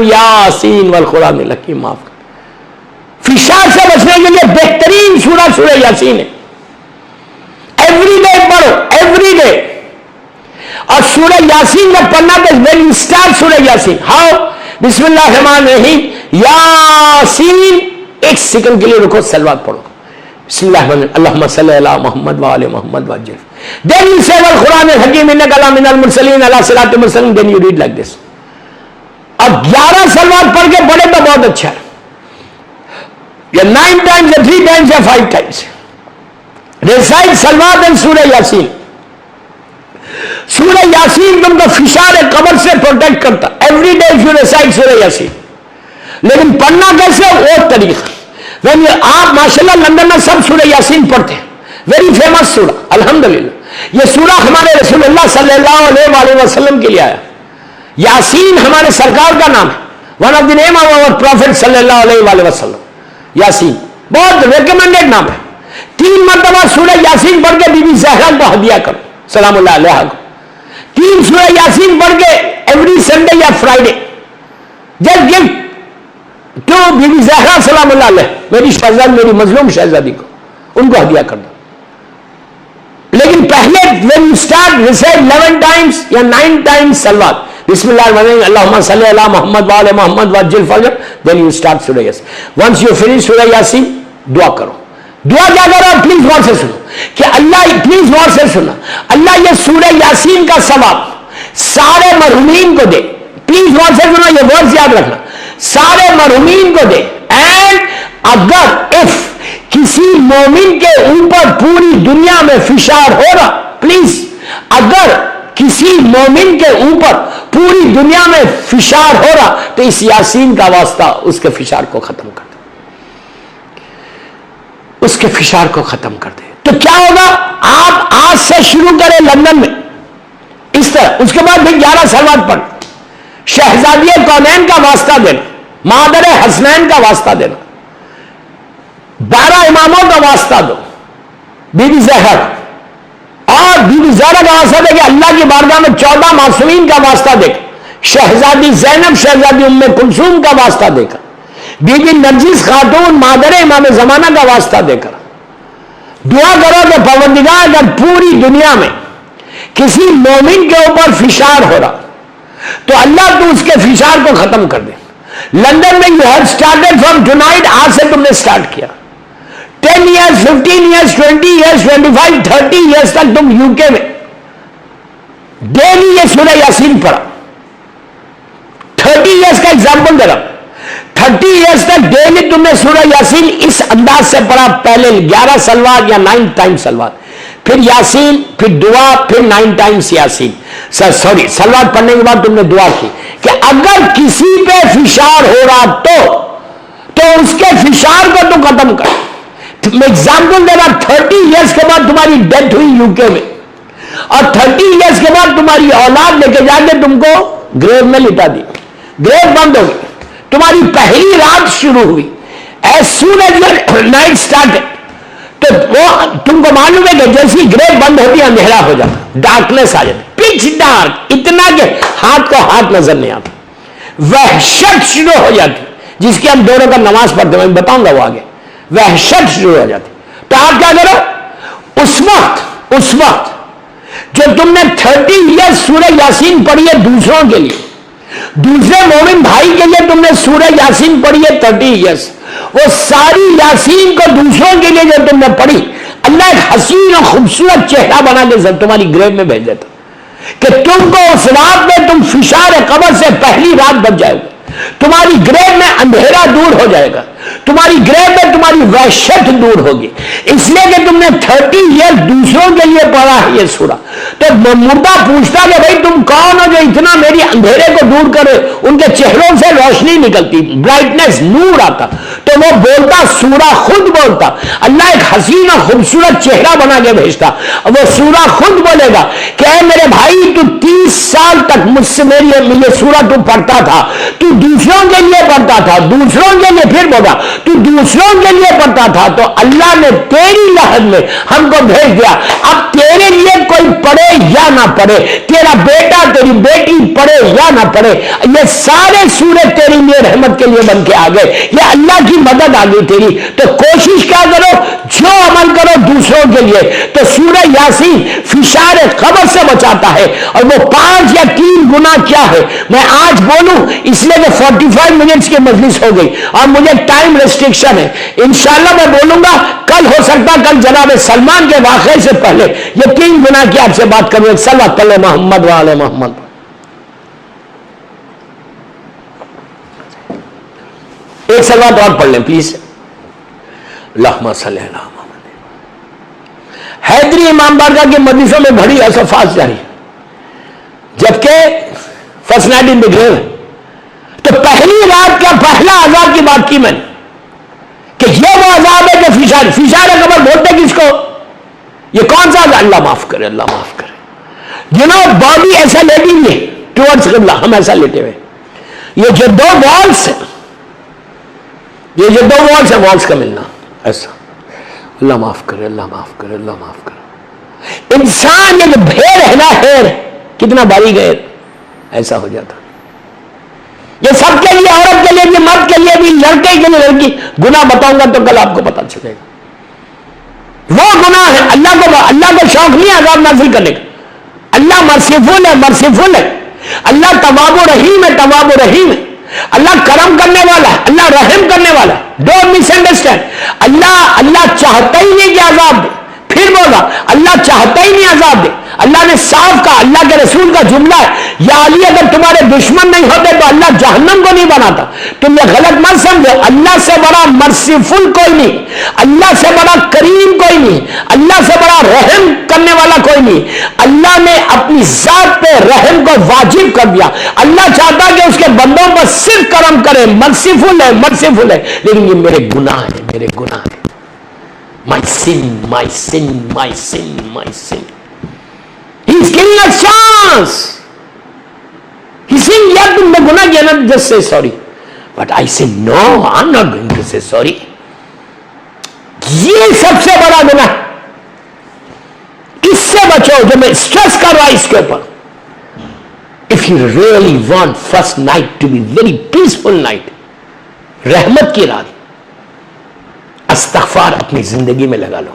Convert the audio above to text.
یاسین والقرآن الحکیم معاف کر. فشار سے بچنے کے لیے بہترین سورہ سورہ یاسین ہے. ایوری ڈے پڑھو, ایوری ڈے. اور سورہ یاسین کا پڑھنا تو وین یو اسٹارٹ سورہ یاسین, ہاؤ بسم اللہ الرحمن الرحیم یاسین, ایک سیکنڈ کے لیے رکو, سلوات پڑھو, بسم اللہ الرحمن الرحیم اللہم صلی علی محمد وآل محمد وعجل. Then you say والقرآن الحکیم انک لمن المرسلین علی صراط مستقیم. Then you read like this. اب 11 سلوات پڑھ کے پڑھے تو بہت اچھا ہے, یا 9 times یا 3 times یا 5 times. Recite سلوات and سورہ یاسین. سورہ یاسین تم کو فشار قبر سے پروٹیکٹ کرتا. ایوری ڈے یو ریسائٹ سورہ یاسین. لیکن پڑھنا کیسے, وہ طریقہ. آپ ماشاءاللہ لندن میں سب سورہ یاسین پڑھتے ہیں, ویری فیمس سورہ الحمدللہ. یہ سورہ ہمارے رسول اللہ صلی اللہ علیہ وآلہ وسلم کے لیے آیا. یاسین ہمارے سرکار کا نام ہے, one of the name of our prophet صلی اللہ علیہ وآلہ وسلم. یاسین بہت ریکمینڈیڈ نام ہے. 3 مرتبہ سورہ یاسین پڑھ کے بی بی زہرا کو ہدیہ کرو سلام اللہ علیہ کو. 3 سورہ یاسین پڑھ کے ایوری سنڈے یا Friday just give to Bibi Zahra سلام اللہ علیہ, میری شہزادی, میری مظلوم شہزادی کو, ان کو ہدیہ کر دو. لیکن پہلے when you start recite 11 times یا 9 times سلوات, بسم اللہ الرحمن الرحیم اللہم صلی علی محمد وآل محمد وعجل فرجہ. Then you start سورہ یاسین. Once you finish سورہ یاسین دعا کرو. دعا کیا کرو, پلیز غور سے سنو کہ اللہ, پلیز غور سے سنو, اللہ یہ سورہ یاسین کا ثواب سارے مرحومین کو دے. پلیز غور سے سنو, یہ ورڈ یاد رکھنا, سارے مرحومین کو دے. اینڈ اگر اف کسی مومن کے اوپر پوری دنیا میں فشار ہو رہا, پلیز اگر کسی مومن کے اوپر پوری دنیا میں فشار ہو رہا تو اس یاسین کا واسطہ اس کے فشار کو ختم کر دے, اس کے فشار کو ختم کر دے. تو کیا ہوگا, آپ آج سے شروع کریں لندن میں اس طرح, اس کے بعد پھر 11 سلوات پڑھ, شہزادی کونین کا واسطہ دینا, مادر حسنین کا واسطہ دینا, 12 اماموں کا واسطہ دو, بی بی زہرا, اور بی بی زہرا کا واسطہ دے کے اللہ کی بارگاہ میں 14 معصومین کا واسطہ دے کر, شہزادی زینب, شہزادی ام کلثوم کا واسطہ دے کر, بی بی نرجس خاتون مادر امام زمانہ کا واسطہ دے کر دعا کرو کہ پروردگار اگر پوری دنیا میں کسی مومن کے اوپر فشار ہو رہا تو اللہ تو اس کے فشار کو ختم کر دے. لندن میں you have started from tonight, آج سے تم نے اسٹارٹ کیا. 10 years, 15 years, 20 years, 25, 30 years تک تم یو کے میں ڈیلی یہ سورہ یاسین پڑھا. 30 years کا ایگزامپل دے رہا ہوں, 30 years تک ڈیلی تم نے سورہ یاسین اس انداز سے پڑھا. پہلے 11 سلوات یا 9 times سلوات, پھر یاسین, پھر دعا, پھر 9 times یاسین. سوری, سلوات پڑھنے کے بعد تم نے دعا کی کہ اگر کسی پہ فشار ہو رہا تو اس کے فشار کو تو ختم کر. میں ایگزامپل دے رہا, 30 years کے بعد تمہاری ڈیتھ ہوئی یو کے میں, اور 30 years کے بعد تمہاری اولاد لے کے جا کے تم کو گریو میں لٹا دی, گریو بند ہو گئی, تمہاری پہلی رات شروع ہوئی. As soon as your night started, تو وہ تم کو معلوم ہے کہ جیسی گریو بند ہوتی ہے اندھیرا ہو جاتا, ڈارکنیس آ جاتی, پچ ڈارک, اتنا کہ ہاتھ کو ہاتھ نظر نہیں آتا, وحشت شروع ہو جاتی جس کی ہم دونوں کا نماز پڑھتے ہیں, میں بتاؤں گا وہ آگے. وحشت شروع ہو جاتی. تو آپ کیا کرو, اس وقت جو تم نے 30 years سورہ یاسین پڑھی ہے دوسروں کے لیے, دوسرے مومن بھائی کے لیے تم نے سورہ یاسین پڑھی ہے 30 years, وہ ساری یاسین کو دوسروں کے لیے جو تم نے پڑھی, اللہ ایک حسین اور خوبصورت چہرہ بنا کے تمہاری گریو میں بھیج دیتا کہ تم کو اس رات میں تم فشار قبر سے پہلی رات بچ جائے گا, تمہاری گریو میں اندھیرا دور ہو جائے گا, تمہاری گریو میں تمہاری وحشت دور ہوگی, اس لیے کہ تم نے 30 years دوسروں کے لیے پڑھا ہے یہ سورہ. تو مردہ پوچھتا کہ بھائی تم کون ہو جو اتنا میری اندھیرے کو دور کرے, ان کے چہروں سے روشنی نکلتی, برائٹنس, نور آتا, تو وہ بولتا, سورہ خود بولتا, اللہ ایک حسین اور خوبصورت چہرہ بنا کے بھیجتا, وہ سورہ خود بولے گا کہ اے میرے بھائی تو 30 سال تک مجھ سے میری یہ سورہ تو پڑھتا تھا, تو دوسروں کے لیے پڑھتا تھا, دوسروں کے لیے پھر بولا, تو دوسروں کے لیے پڑھتا تھا تو اللہ نے تیری لحد میں ہم کو بھیج دیا. اب تیرے لیے کوئی پڑھے یا نہ پڑھے, تیرا بیٹا تیری بیٹی پڑھے یا نہ پڑھے, یہ سارے سورے تیری لیے رحمت کے لیے بن کے آ گئے. یہ اللہ کی مدد آ گئی تیری. تو کوشش کیا کرو, جو عمل کرو دوسروں کے لیے. تو سورہ یاسین فشار قبر سے بچاتا ہے. اور وہ 5 یا 3 گنا کیا ہے میں آج بولوں اس لیے کہ 45 منٹس کی مجلس ہو گئی اور مجھے ٹائم ریسٹرکشن ہے. انشاءاللہ میں بولوں گا کل, ہو سکتا کل جناب سلمان کے واقعے سے پہلے یہ 3 گنا کی آپ سے بات کروں. صلوات علی محمد وعلی محمد. ایک صلوات اور پڑھ لیں پلیز. اللہم صلی علی محمد. حیدری امام بارگاہ کے مجلسوں میں بڑی اصفات جاری, جبکہ فرسٹ نائٹ ان دی گریو. تو پہلی رات کا پہلا عذاب کی بات کی میں نے کہ یہ وہ عذاب ہے کہ فشار قبر بولتے کس کو, یہ کون سا عذاب؟ اللہ معاف کرے, اللہ معاف کرے. باڈی ایسا لیٹی ہوئی ہے ٹوورڈز قبلہ, ہم ایسا لیٹے ہوئے. یہ جو 2 والس ہیں, یہ جو 2 والس ہیں, والس کا ملنا ایسا. اللہ معاف کرے, اللہ معاف کرے, اللہ معاف کرے. انسان یہ جو بھیڑ ہے نا, ہیر کتنا باریک ہے, ایسا ہو جاتا. یہ سب کے لیے, عورت کے لیے بھی, مرد کے لیے بھی, لڑکے کے لیے لڑکی. گناہ بتاؤں گا تو کل آپ کو پتا چلے گا. وہ گناہ ہے اللہ کو شوق نہیں عذاب نازل کرنے کا. اللہ مرسیفل ہے, مرسیفل ہے. اللہ تواب و رحیم ہے, تواب و رحیم ہے. اللہ کرم کرنے والا ہے, اللہ رحم کرنے والا ہے. Don't miss understand. اللہ چاہتا ہی نہیں کہ عذاب دے. پھر بولا اللہ چاہتا ہی نہیں عذاب دے. اللہ نے صاف کہا, اللہ کے رسول کا جملہ ہے, یا علی اگر تمہارے دشمن نہیں ہوتے تو اللہ جہنم کو نہیں بناتا. تم یہ غلط مت سمجھو. اللہ سے بڑا مرسیفل کوئی نہیں, اللہ سے بڑا کریم کوئی نہیں, اللہ سے بڑا رحم کرنے والا کوئی نہیں. اللہ نے اپنی ذات پہ رحم کو واجب کر دیا. اللہ چاہتا کہ اس کے بندوں پر صرف کرم کرے, مرسیفل ہے, مرسیفل ہے. لیکن یہ میرے گناہ ہیں, میرے گناہ ہیں. My sin, my sin, my sin, my sin. He's giving us chance. He's saying, yeah, تم نے گناہ کیا نا, just say sorry. But I say, no, I'm not going to say sorry. یہ سب سے بڑا گناہ, اس سے بچو جو میں اسٹریس کر رہا اس کے اوپر. If you really want first night to be very peaceful night, رحمت کی رات, استغفار اپنی زندگی میں لگا لو.